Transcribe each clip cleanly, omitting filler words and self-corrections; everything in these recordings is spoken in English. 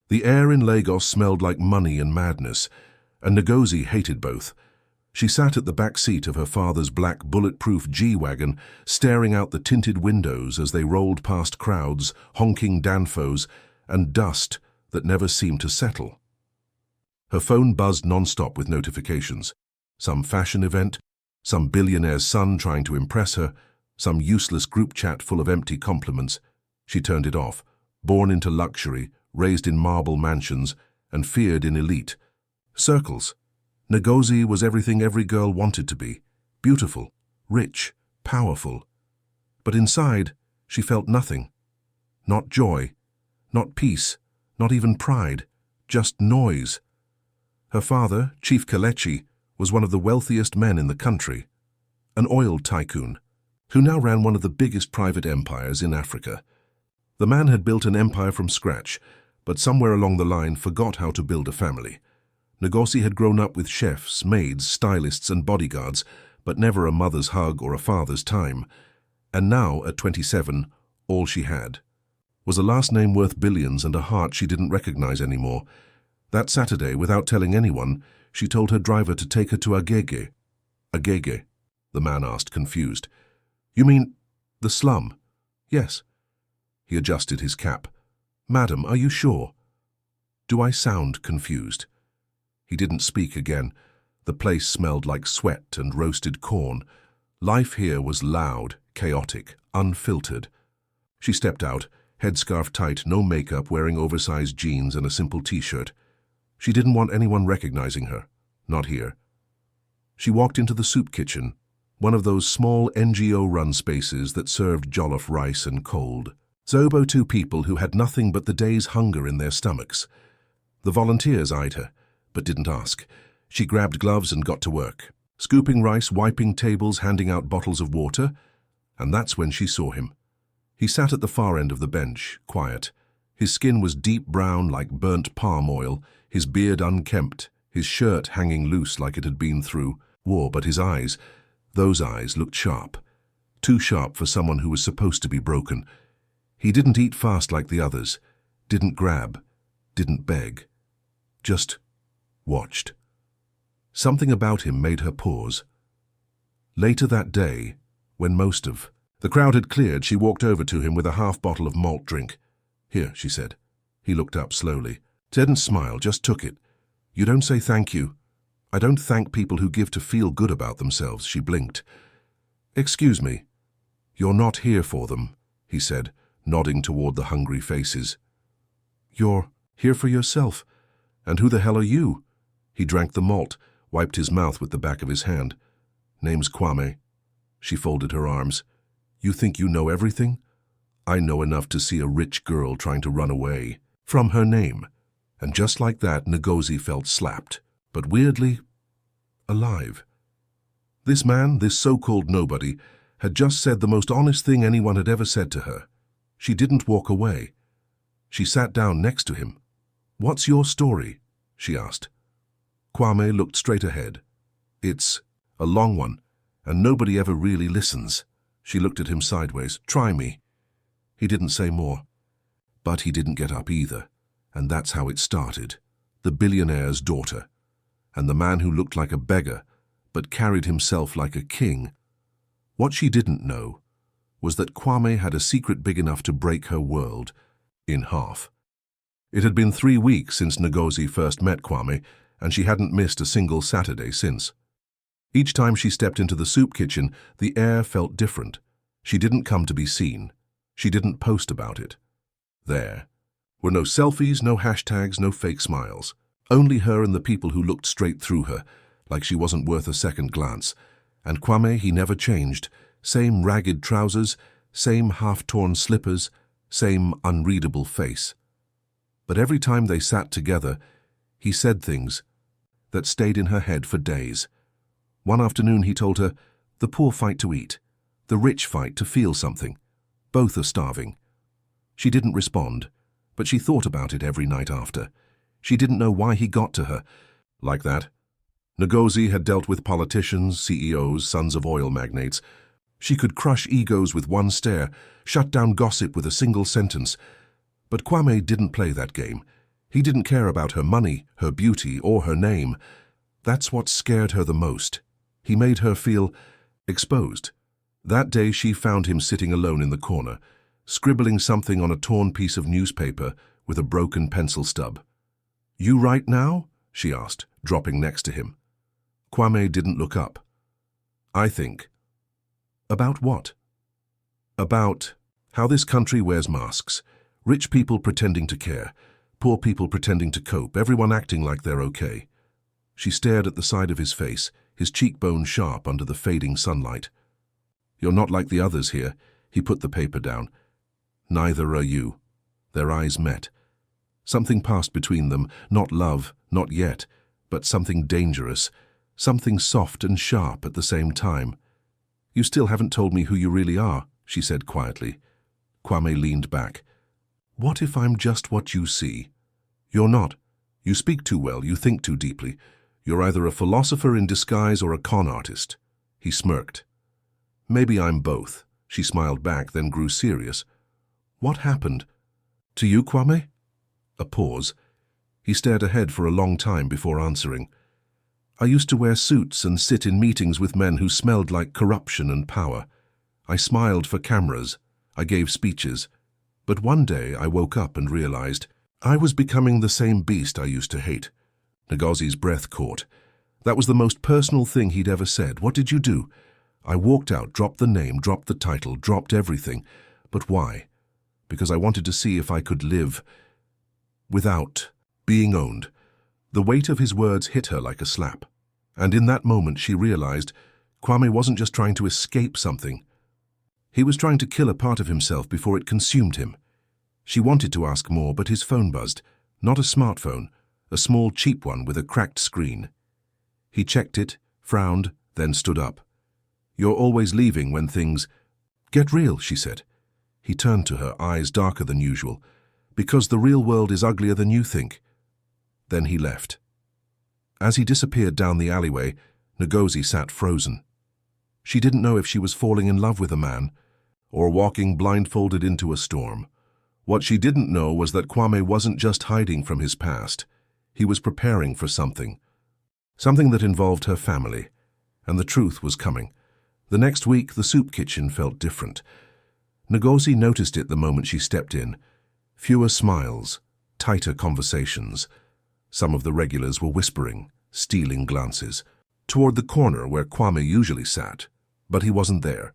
The air in Lagos smelled like money and madness, and Ngozi hated both. She sat at the back seat of her father's black bulletproof G-Wagon, staring out the tinted windows as they rolled past crowds, honking danfos, and dust that never seemed to settle. Her phone buzzed non-stop with notifications. Some fashion event, some billionaire's son trying to impress her, some useless group chat full of empty compliments. She turned it off. Born into luxury, raised in marble mansions, and feared in elite circles, Ngozi was everything every girl wanted to be: beautiful, rich, powerful. But inside, she felt nothing. Not joy, not peace, not even pride, just noise. Her father, Chief Kelechi, was one of the wealthiest men in the country, an oil tycoon, who now ran one of the biggest private empires in Africa. The man had built an empire from scratch, but somewhere along the line forgot how to build a family. Ngozi had grown up with chefs, maids, stylists, and bodyguards, but never a mother's hug or a father's time. And now, at 27, all she had was a last name worth billions and a heart she didn't recognize anymore. That Saturday, without telling anyone, she told her driver to take her to Agege. Agege? The man asked, confused. You mean the slum? Yes. He adjusted his cap. Madam, are you sure? Do I sound confused? He didn't speak again. The place smelled like sweat and roasted corn. Life here was loud, chaotic, unfiltered. She stepped out, headscarf tight, no makeup, wearing oversized jeans and a simple t-shirt. She didn't want anyone recognizing her. Not here. She walked into the soup kitchen, one of those small NGO-run spaces that served jollof rice and cold. Zobo, two people who had nothing but the day's hunger in their stomachs. The volunteers eyed her, but didn't ask. She grabbed gloves and got to work, scooping rice, wiping tables, handing out bottles of water, and that's when she saw him. He sat at the far end of the bench, quiet. His skin was deep brown like burnt palm oil, his beard unkempt, his shirt hanging loose like it had been through war, but his eyes, those eyes looked sharp. Too sharp for someone who was supposed to be broken. He didn't eat fast like the others, didn't grab, didn't beg, just watched. Something about him made her pause. Later that day, when most of the crowd had cleared, she walked over to him with a half bottle of malt drink. Here, she said. He looked up slowly. Didn't smile, just took it. You don't say thank you. I don't thank people who give to feel good about themselves, she blinked. Excuse me. You're not here for them, he said, nodding toward the hungry faces. You're here for yourself. And who the hell are you? He drank the malt, wiped his mouth with the back of his hand. Name's Kwame. She folded her arms. You think you know everything? I know enough to see a rich girl trying to run away from her name. And just like that, Ngozi felt slapped, but weirdly alive. This man, this so-called nobody, had just said the most honest thing anyone had ever said to her. She didn't walk away. She sat down next to him. What's your story? She asked. Kwame looked straight ahead. It's a long one, and nobody ever really listens. She looked at him sideways. Try me. He didn't say more. But he didn't get up either, and that's how it started. The billionaire's daughter, and the man who looked like a beggar, but carried himself like a king. What she didn't know was that Kwame had a secret big enough to break her world in half. It had been 3 weeks since Ngozi first met Kwame, and she hadn't missed a single Saturday since. Each time she stepped into the soup kitchen, the air felt different. She didn't come to be seen. She didn't post about it. There were no selfies, no hashtags, no fake smiles. Only her and the people who looked straight through her, like she wasn't worth a second glance. And Kwame, he never changed. Same ragged trousers, same half-torn slippers, same unreadable face. But every time they sat together, he said things that stayed in her head for days. One afternoon he told her, the poor fight to eat, the rich fight to feel something. Both are starving. She didn't respond, but she thought about it every night after. She didn't know why he got to her like that. Ngozi had dealt with politicians, CEOs, sons of oil magnates. She could crush egos with one stare, shut down gossip with a single sentence. But Kwame didn't play that game. He didn't care about her money, her beauty, or her name. That's what scared her the most. He made her feel exposed. That day she found him sitting alone in the corner, scribbling something on a torn piece of newspaper with a broken pencil stub. "You write now?" she asked, dropping next to him. Kwame didn't look up. "I think." "About what?" "About how this country wears masks. Rich people pretending to care, poor people pretending to cope, everyone acting like they're okay." She stared at the side of his face, his cheekbones sharp under the fading sunlight. "You're not like the others here." He put the paper down. "Neither are you." Their eyes met. Something passed between them, not love, not yet, but something dangerous, something soft and sharp at the same time. "You still haven't told me who you really are," she said quietly. Kwame leaned back. "What if I'm just what you see?" "You're not. You speak too well, you think too deeply. You're either a philosopher in disguise or a con artist." He smirked. "Maybe I'm both." She smiled back, then grew serious. "What happened? To you, Kwame?" A pause. He stared ahead for a long time before answering. "I used to wear suits and sit in meetings with men who smelled like corruption and power. I smiled for cameras. I gave speeches. But one day I woke up and realized I was becoming the same beast I used to hate." Ngozi's breath caught. That was the most personal thing he'd ever said. "What did you do?" "I walked out, dropped the name, dropped the title, dropped everything. But why? Because I wanted to see if I could live without being owned." The weight of his words hit her like a slap. And in that moment she realized Kwame wasn't just trying to escape something. He was trying to kill a part of himself before it consumed him. She wanted to ask more, but his phone buzzed. Not a smartphone, a small cheap one with a cracked screen. He checked it, frowned, then stood up. "You're always leaving when things—" "Get real," she said. He turned to her, eyes darker than usual. "Because the real world is uglier than you think." Then he left. As he disappeared down the alleyway, Ngozi sat frozen. She didn't know if she was falling in love with a man or walking blindfolded into a storm. What she didn't know was that Kwame wasn't just hiding from his past. He was preparing for something. Something that involved her family. And the truth was coming. The next week, the soup kitchen felt different. Ngozi noticed it the moment she stepped in. Fewer smiles, tighter conversations. Some of the regulars were whispering, stealing glances, toward the corner where Kwame usually sat, but he wasn't there.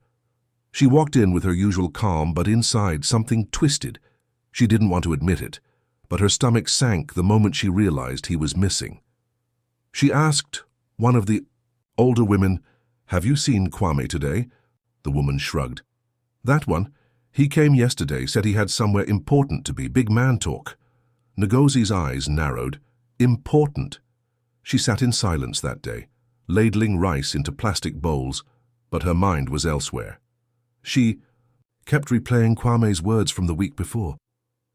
She walked in with her usual calm, but inside something twisted. She didn't want to admit it, but her stomach sank the moment she realized he was missing. She asked one of the older women, "Have you seen Kwame today?" The woman shrugged. "That one. He came yesterday, said he had somewhere important to be, big man talk." Ngozi's eyes narrowed. Important. She sat in silence that day, ladling rice into plastic bowls, but her mind was elsewhere. She kept replaying Kwame's words from the week before.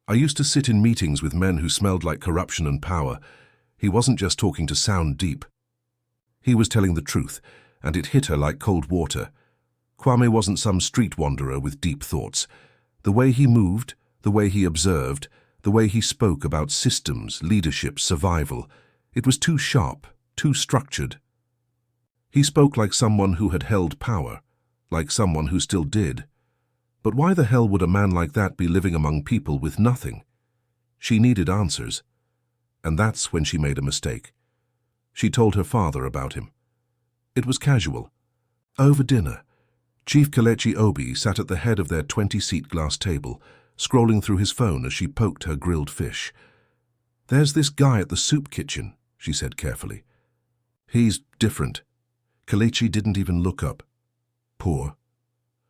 "I used to sit in meetings with men who smelled like corruption and power. He wasn't just talking to sound deep. He was telling the truth, and it hit her like cold water. Kwame wasn't some street wanderer with deep thoughts. The way he moved, the way he observed, the way he spoke about systems, leadership, survival, it was too sharp, too structured. He spoke like someone who had held power, like someone who still did. But why the hell would a man like that be living among people with nothing? She needed answers. And that's when she made a mistake. She told her father about him. It was casual. Over dinner, Chief Kelechi Obi sat at the head of their 20-seat glass table, scrolling through his phone as she poked her grilled fish. "There's this guy at the soup kitchen," she said carefully. "He's different." Kelechi didn't even look up. "Poor.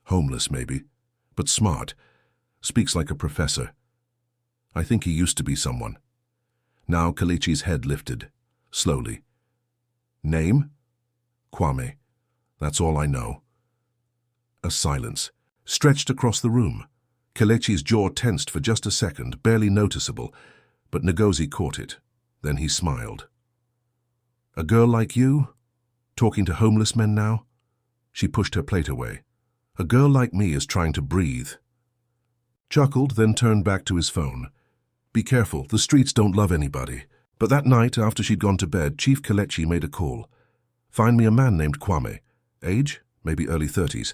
Homeless, maybe. But smart. Speaks like a professor. I think he used to be someone." Now Kelechi's head lifted, slowly. "Name?" "Kwame. That's all I know." A silence stretched across the room. Kelechi's jaw tensed for just a second, barely noticeable, but Ngozi caught it. Then he smiled. "A girl like you? Talking to homeless men now?" She pushed her plate away. "A girl like me is trying to breathe." Chuckled, then turned back to his phone. Be careful, the streets don't love anybody. But that night, after she'd gone to bed, Chief Kelechi made a call. Find me a man named Kwame. Age? Maybe early 30s.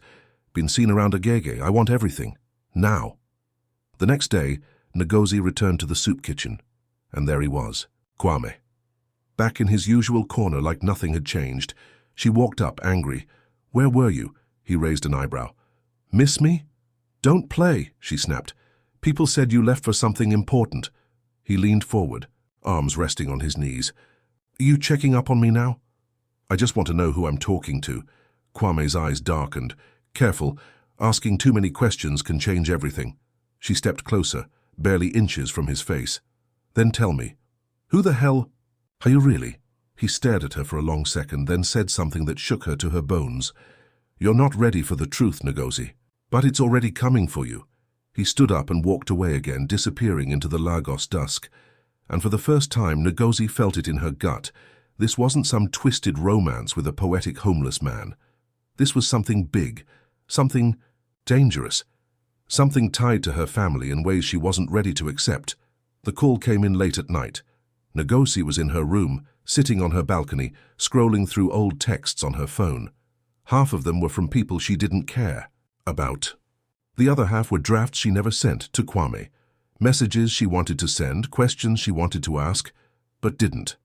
Been seen around Agege. I want everything. Now. The next day, Ngozi returned to the soup kitchen. And there he was, Kwame. Back in his usual corner like nothing had changed. She walked up, angry. Where were you? He raised an eyebrow. Miss me? Don't play, she snapped. People said you left for something important. He leaned forward, arms resting on his knees. Are you checking up on me now? I just want to know who I'm talking to. Kwame's eyes darkened. Careful, asking too many questions can change everything. She stepped closer, barely inches from his face. Then tell me, who the hell are you really? He stared at her for a long second, then said something that shook her to her bones. You're not ready for the truth, Ngozi, but it's already coming for you. He stood up and walked away again, disappearing into the Lagos dusk. And for the first time, Ngozi felt it in her gut. This wasn't some twisted romance with a poetic homeless man. This was something big, something dangerous, something tied to her family in ways she wasn't ready to accept. The call came in late at night. Ngozi was in her room, sitting on her balcony, scrolling through old texts on her phone. Half of them were from people she didn't care about. The other half were drafts she never sent to Kwame. Messages she wanted to send, questions she wanted to ask, but didn't.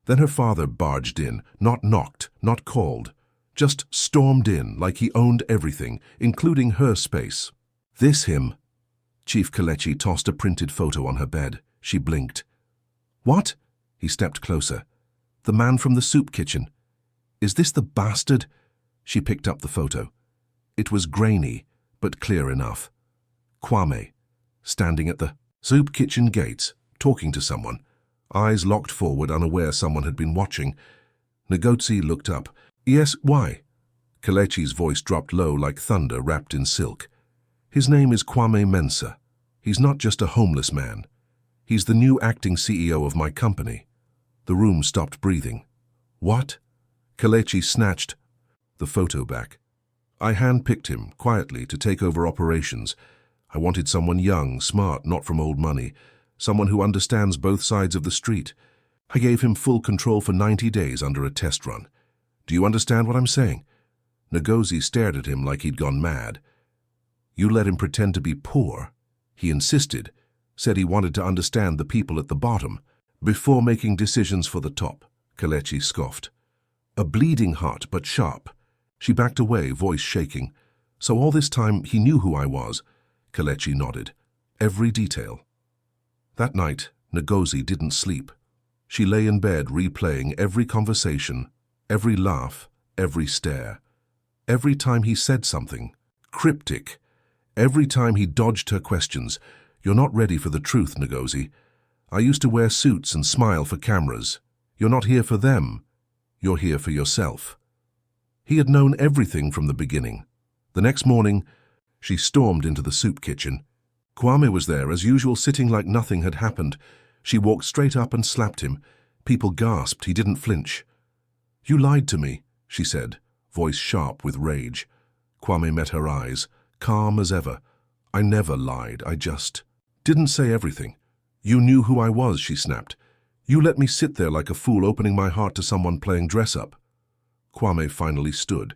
Then her father barged in, not knocked, not called, just stormed in like he owned everything, including her space. This him? Chief Kelechi tossed a printed photo on her bed. She blinked. What? He stepped closer. The man from the soup kitchen. Is this the bastard? She picked up the photo. It was grainy, but clear enough. Kwame, standing at the soup kitchen gates, talking to someone, eyes locked forward, unaware someone had been watching. Ngozi looked up. Yes, why? Kelechi's voice dropped low like thunder wrapped in silk. His name is Kwame Mensah. He's not just a homeless man. He's the new acting CEO of my company. The room stopped breathing. What? Kelechi snatched the photo back. I handpicked him, quietly, to take over operations. I wanted someone young, smart, not from old money, someone who understands both sides of the street. I gave him full control for 90 days under a test run. Do you understand what I'm saying? Ngozi stared at him like he'd gone mad. You let him pretend to be poor. He insisted, said he wanted to understand the people at the bottom before making decisions for the top. Kelechi scoffed. A bleeding heart, but sharp. She backed away, voice shaking. So all this time he knew who I was. Kelechi nodded. Every detail. That night, Ngozi didn't sleep. She lay in bed replaying every conversation, every laugh, every stare. Every time he said something, cryptic. Every time he dodged her questions. You're not ready for the truth, Ngozi. I used to wear suits and smile for cameras. You're not here for them. You're here for yourself. He had known everything from the beginning. The next morning, she stormed into the soup kitchen. Kwame was there, as usual, sitting like nothing had happened. She walked straight up and slapped him. People gasped. He didn't flinch. You lied to me, she said, voice sharp with rage. Kwame met her eyes, calm as ever. I never lied. I just didn't say everything. You knew who I was, she snapped. You let me sit there like a fool, opening my heart to someone playing dress-up. Kwame finally stood.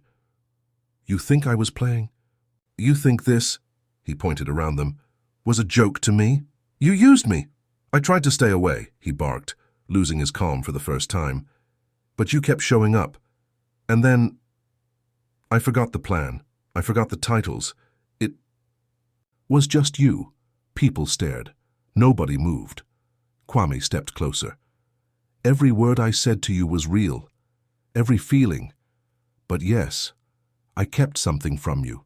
You think I was playing? You think this, he pointed around them, was a joke to me? You used me. I tried to stay away, he barked, losing his calm for the first time. But you kept showing up. And then I forgot the plan. I forgot the titles. It was just you. People stared. Nobody moved. Kwame stepped closer. Every word I said to you was real. Every feeling. But yes, I kept something from you.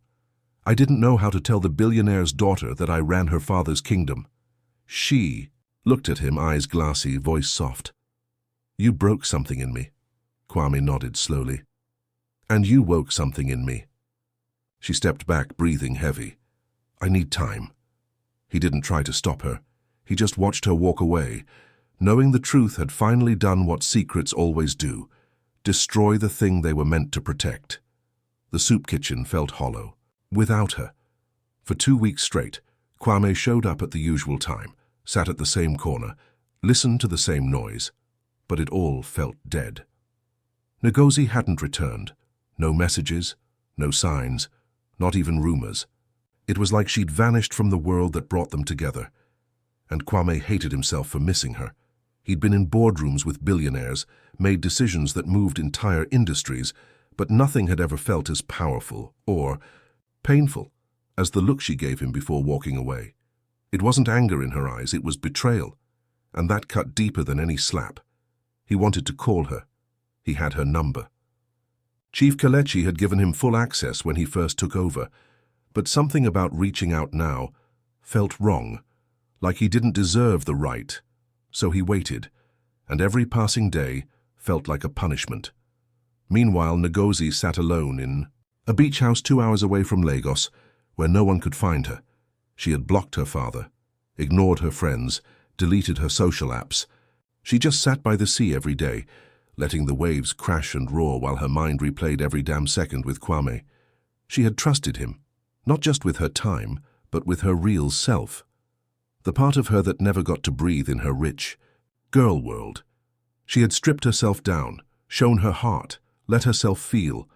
I didn't know how to tell the billionaire's daughter that I ran her father's kingdom. She looked at him, eyes glassy, voice soft. You broke something in me. Kwame nodded slowly. And you woke something in me. She stepped back, breathing heavy. I need time. He didn't try to stop her. He just watched her walk away, knowing the truth had finally done what secrets always do, destroy the thing they were meant to protect. The soup kitchen felt hollow. Without her. For 2 weeks straight, Kwame showed up at the usual time, sat at the same corner, listened to the same noise, but it all felt dead. Ngozi hadn't returned. No messages, no signs, not even rumors. It was like she'd vanished from the world that brought them together. And Kwame hated himself for missing her. He'd been in boardrooms with billionaires, made decisions that moved entire industries, but nothing had ever felt as powerful or painful as the look she gave him before walking away. It wasn't anger in her eyes, it was betrayal, and that cut deeper than any slap. He wanted to call her. He had her number. Chief Kelechi had given him full access when he first took over, but something about reaching out now felt wrong, like he didn't deserve the right. So he waited, and every passing day felt like a punishment. Meanwhile, Ngozi sat alone in a beach house 2 hours away from Lagos, where no one could find her. She had blocked her father, ignored her friends, deleted her social apps. She just sat by the sea every day, letting the waves crash and roar while her mind replayed every damn second with Kwame. She had trusted him, not just with her time, but with her real self. The part of her that never got to breathe in her rich girl world. She had stripped herself down, shown her heart, let herself feel,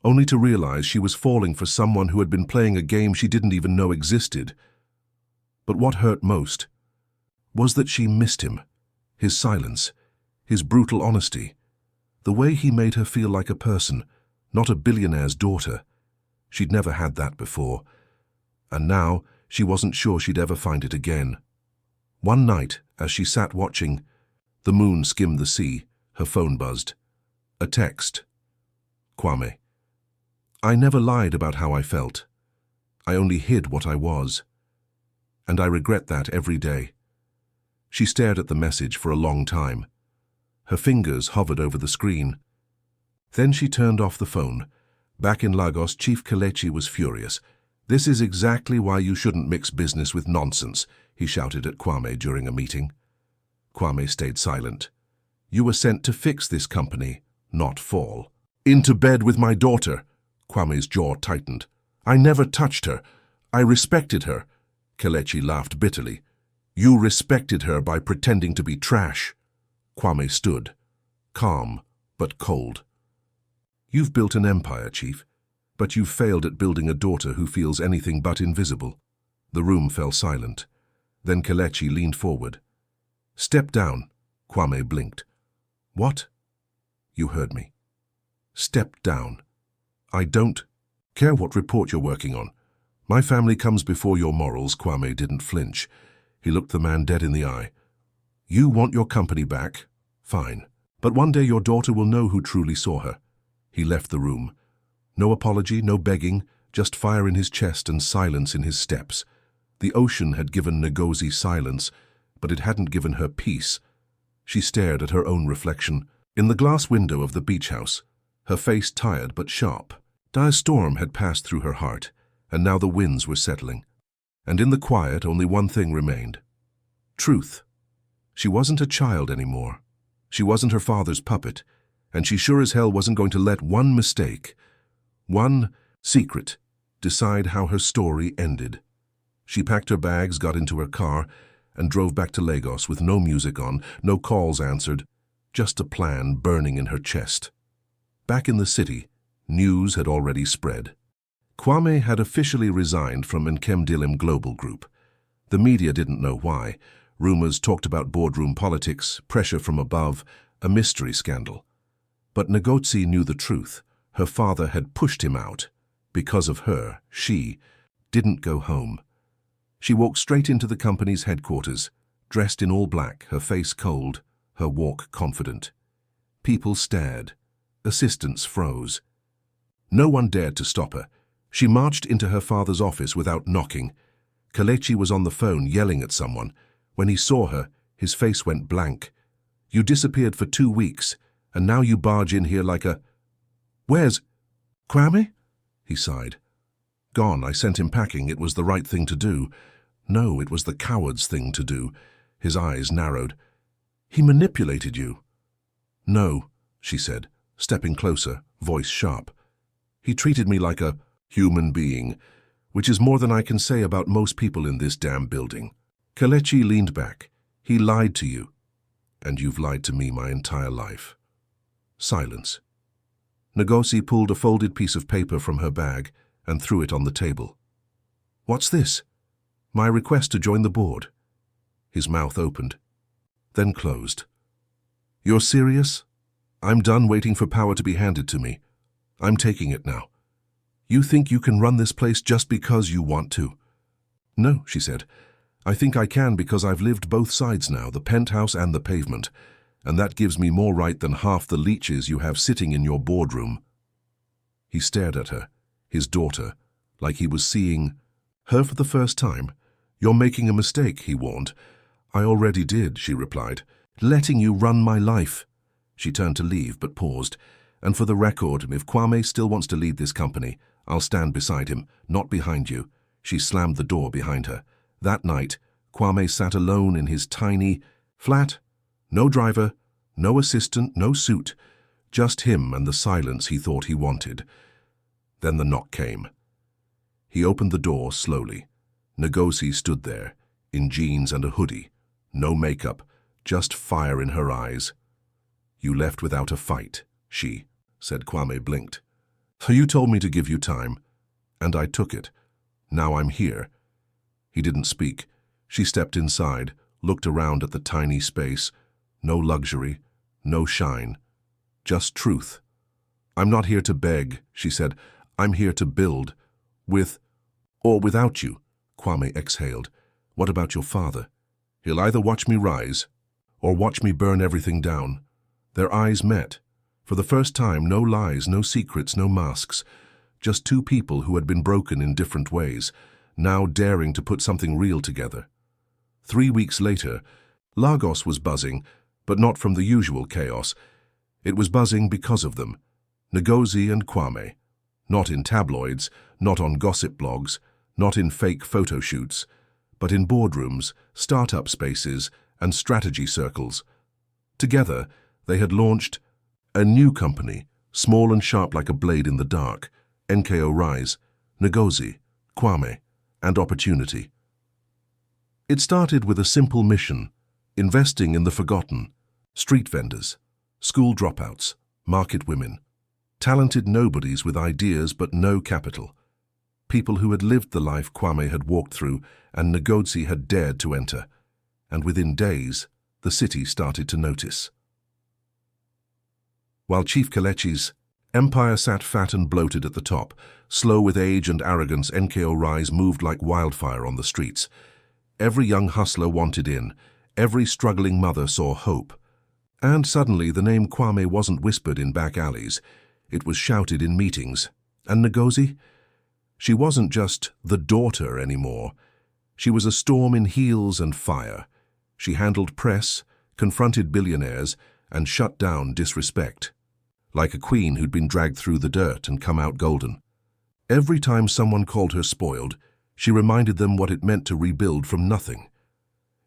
only to realize she was falling for someone who had been playing a game she didn't even know existed. But what hurt most was that she missed him, his silence, his brutal honesty, the way he made her feel like a person, not a billionaire's daughter. She'd never had that before, and now she wasn't sure she'd ever find it again. One night, as she sat watching, the moon skimmed the sea, her phone buzzed. A text. Kwame. I never lied about how I felt. I only hid what I was. And I regret that every day. She stared at the message for a long time. Her fingers hovered over the screen. Then she turned off the phone. Back in Lagos, Chief Kelechi was furious. This is exactly why you shouldn't mix business with nonsense, he shouted at Kwame during a meeting. Kwame stayed silent. You were sent to fix this company, not fall. Into bed with my daughter. Kwame's jaw tightened. I never touched her. I respected her. Kelechi laughed bitterly. You respected her by pretending to be trash. Kwame stood, calm but cold. You've built an empire, Chief, but you've failed at building a daughter who feels anything but invisible. The room fell silent. Then Kelechi leaned forward. Step down. Kwame blinked. What? You heard me. Step down. I don't care what report you're working on. My family comes before your morals. Kwame didn't flinch. He looked the man dead in the eye. You want your company back? Fine. But one day your daughter will know who truly saw her. He left the room. No apology, no begging, just fire in his chest and silence in his steps. The ocean had given Ngozi silence, but it hadn't given her peace. She stared at her own reflection in the glass window of the beach house, her face tired but sharp. A storm had passed through her heart, and now the winds were settling. And in the quiet, only one thing remained. Truth. She wasn't a child anymore. She wasn't her father's puppet, and she sure as hell wasn't going to let one mistake, one secret, decide how her story ended. She packed her bags, got into her car, and drove back to Lagos with no music on, no calls answered, just a plan burning in her chest. Back in the city, news had already spread. Kwame had officially resigned from Nkemdilim Global Group. The media didn't know why. Rumors talked about boardroom politics, pressure from above, a mystery scandal. But Ngozi knew the truth. Her father had pushed him out. Because of her, she didn't go home. She walked straight into the company's headquarters, dressed in all black, her face cold, her walk confident. People stared. Assistants froze. No one dared to stop her. She marched into her father's office without knocking. Kelechi was on the phone yelling at someone. When he saw her, his face went blank. You disappeared for 2 weeks, and now you barge in here like a... Where's... Kwame? He sighed. Gone. I sent him packing. It was the right thing to do. No, it was the coward's thing to do. His eyes narrowed. He manipulated you. No, she said, stepping closer, voice sharp. He treated me like a human being, which is more than I can say about most people in this damn building. Kelechi leaned back. He lied to you. And you've lied to me my entire life. Silence. Ngozi pulled a folded piece of paper from her bag and threw it on the table. What's this? My request to join the board. His mouth opened, then closed. You're serious? I'm done waiting for power to be handed to me. I'm taking it now. You think you can run this place just because you want to? No, she said. I think I can because I've lived both sides now, the penthouse and the pavement, and that gives me more right than half the leeches you have sitting in your boardroom. He stared at her, his daughter, like he was seeing her for the first time. You're making a mistake, he warned. I already did, she replied. Letting you run my life. She turned to leave, but paused. And for the record, if Kwame still wants to lead this company, I'll stand beside him, not behind you. She slammed the door behind her. That night, Kwame sat alone in his tiny flat. No driver, no assistant, no suit. Just him and the silence he thought he wanted. Then the knock came. He opened the door slowly. Ngozi stood there, in jeans and a hoodie. No makeup, just fire in her eyes. You left without a fight, she said. Kwame blinked. You told me to give you time, and I took it. Now I'm here. He didn't speak. She stepped inside, looked around at the tiny space. No luxury, no shine, just truth. I'm not here to beg, she said. I'm here to build. With or without you, Kwame exhaled. What about your father? He'll either watch me rise or watch me burn everything down. Their eyes met. For the first time, no lies, no secrets, no masks. Just two people who had been broken in different ways, now daring to put something real together. 3 weeks later, Lagos was buzzing, but not from the usual chaos. It was buzzing because of them, Ngozi and Kwame. Not in tabloids, not on gossip blogs, not in fake photo shoots, but in boardrooms, startup spaces, and strategy circles. Together, they had launched a new company, small and sharp like a blade in the dark. NKO Rise, Ngozi, Kwame, and opportunity. It started with a simple mission, investing in the forgotten, street vendors, school dropouts, market women, talented nobodies with ideas but no capital, people who had lived the life Kwame had walked through and Ngozi had dared to enter, and within days, the city started to notice. While Chief Kelechi's empire sat fat and bloated at the top, slow with age and arrogance, NKO Rise moved like wildfire on the streets. Every young hustler wanted in, every struggling mother saw hope. And suddenly the name Kwame wasn't whispered in back alleys, it was shouted in meetings. And Ngozi? She wasn't just the daughter anymore. She was a storm in heels and fire. She handled press, confronted billionaires, and shut down disrespect. Like a queen who'd been dragged through the dirt and come out golden. Every time someone called her spoiled, she reminded them what it meant to rebuild from nothing.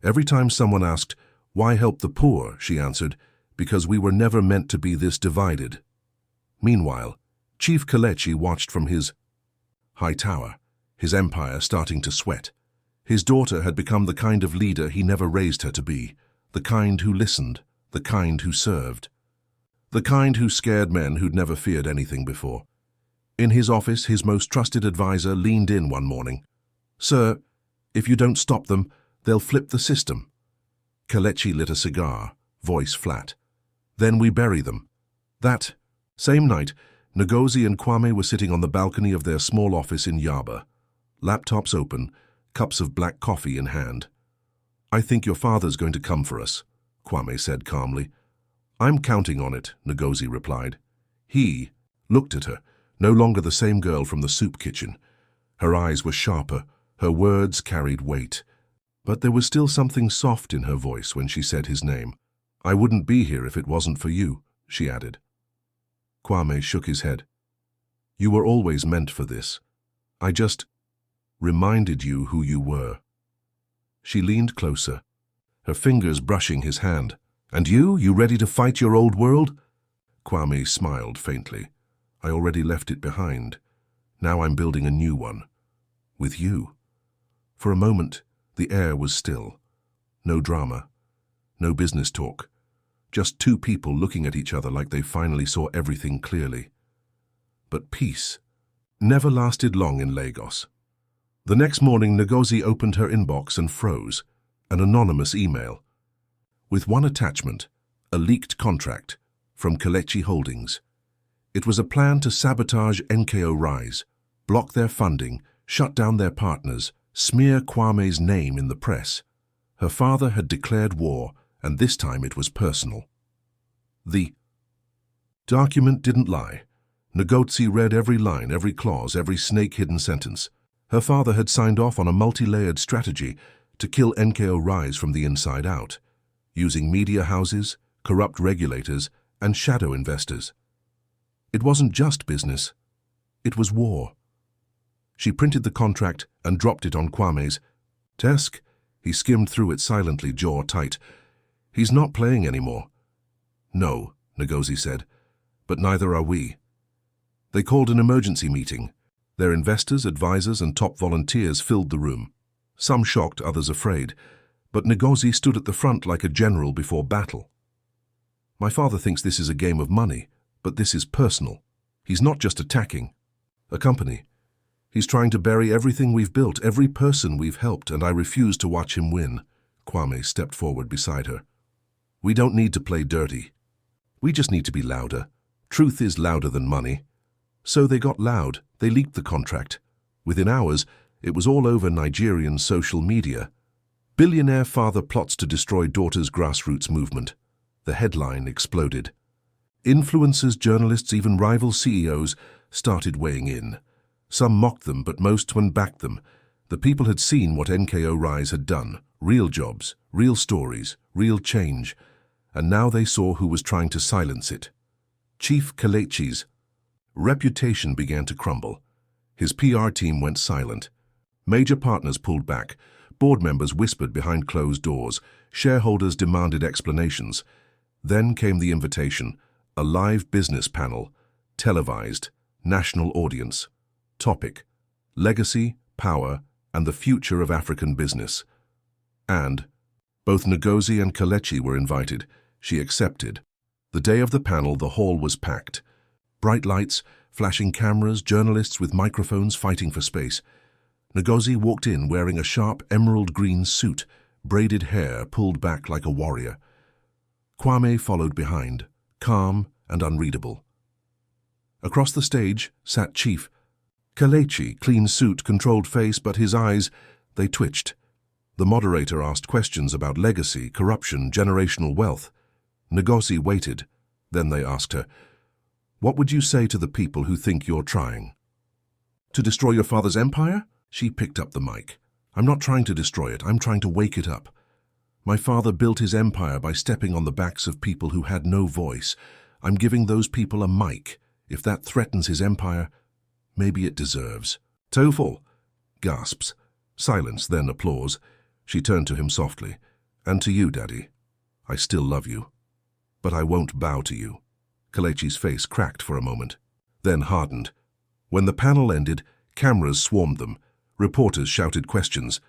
Every time someone asked, "Why help the poor?" she answered, "Because we were never meant to be this divided." Meanwhile, Chief Kelechi watched from his high tower, his empire starting to sweat. His daughter had become the kind of leader he never raised her to be, the kind who listened, the kind who served. The kind who scared men who'd never feared anything before. In his office, his most trusted advisor leaned in one morning. "Sir, if you don't stop them, they'll flip the system." Kelechi lit a cigar, voice flat. "Then we bury them." That same night, Ngozi and Kwame were sitting on the balcony of their small office in Yaba, laptops open, cups of black coffee in hand. "I think your father's going to come for us," Kwame said calmly. "I'm counting on it," Ngozi replied. He looked at her, no longer the same girl from the soup kitchen. Her eyes were sharper, her words carried weight. But there was still something soft in her voice when she said his name. "I wouldn't be here if it wasn't for you," she added. Kwame shook his head. "You were always meant for this. I just reminded you who you were." She leaned closer, her fingers brushing his hand. "And you ready to fight your old world?" Kwame smiled faintly. "I already left it behind. Now I'm building a new one. With you." For a moment, The air was still. No drama. No business talk. Just two people looking at each other like they finally saw everything clearly. But peace never lasted long in Lagos. The next morning, Ngozi opened her inbox and froze. An anonymous email. With one attachment, a leaked contract from Kelechi Holdings. It was a plan to sabotage NKO Rise, block their funding, shut down their partners, smear Kwame's name in the press. Her father had declared war, and this time it was personal. The document didn't lie. Ngozi read every line, every clause, every snake-hidden sentence. Her father had signed off on a multi-layered strategy to kill NKO Rise from the inside out, using media houses, corrupt regulators, and shadow investors. It wasn't just business. It was war. She printed the contract and dropped it on Kwame's desk. He skimmed through it silently, jaw tight. He's not playing anymore. No, Ngozi said, but neither are we. They called an emergency meeting. Their investors, advisors, and top volunteers filled the room. Some shocked, others afraid. But Ngozi stood at the front like a general before battle. My father thinks this is a game of money, but this is personal. He's not just attacking a company. He's trying to bury everything we've built, every person we've helped, and I refuse to watch him win. Kwame stepped forward beside her. We don't need to play dirty. We just need to be louder. Truth is louder than money. So they got loud. They leaked the contract. Within hours, it was all over Nigerian social media. Billionaire father plots to destroy daughter's grassroots movement. The headline exploded. Influencers, journalists, even rival CEOs started weighing in. Some mocked them, but most backed them. The people had seen what NKO Rise had done. Real jobs, real stories, real change. And now they saw who was trying to silence it. Chief Kelechi's reputation began to crumble. His PR team went silent. Major partners pulled back. Board members whispered behind closed doors. Shareholders demanded explanations. Then came the invitation, a live business panel, televised, national audience. Topic: legacy, power, and the future of African business. And both Ngozi and Kelechi were invited. She accepted. The day of the panel, the hall was packed. Bright lights, flashing cameras, journalists with microphones fighting for space. Ngozi walked in wearing a sharp emerald-green suit, braided hair pulled back like a warrior. Kwame followed behind, calm and unreadable. Across the stage sat Chief Kelechi, clean suit, controlled face, but his eyes, they twitched. The moderator asked questions about legacy, corruption, generational wealth. Ngozi waited. Then they asked her, "What would you say to the people who think you're trying to destroy your father's empire?" She picked up the mic. "I'm not trying to destroy it. I'm trying to wake it up. My father built his empire by stepping on the backs of people who had no voice. I'm giving those people a mic. If that threatens his empire, maybe it deserves." "Tofel!" Gasps. Silence, then applause. She turned to him softly. "And to you, Daddy. I still love you. But I won't bow to you." Kelechi's face cracked for a moment, then hardened. When the panel ended, cameras swarmed them. Reporters shouted questions.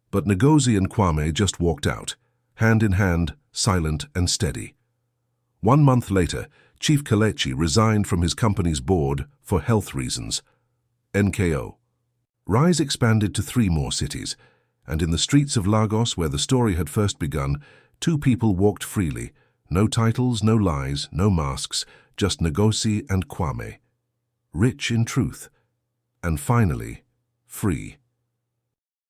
But Ngozi and Kwame just walked out, hand in hand, silent and steady. 1 month later, Chief Kelechi resigned from his company's board for health reasons. NKO Rise expanded to 3 more cities, and in the streets of Lagos, where the story had first begun, 2 people walked freely. No titles, no lies, no masks, just Ngozi and Kwame. Rich in truth. And finally, free.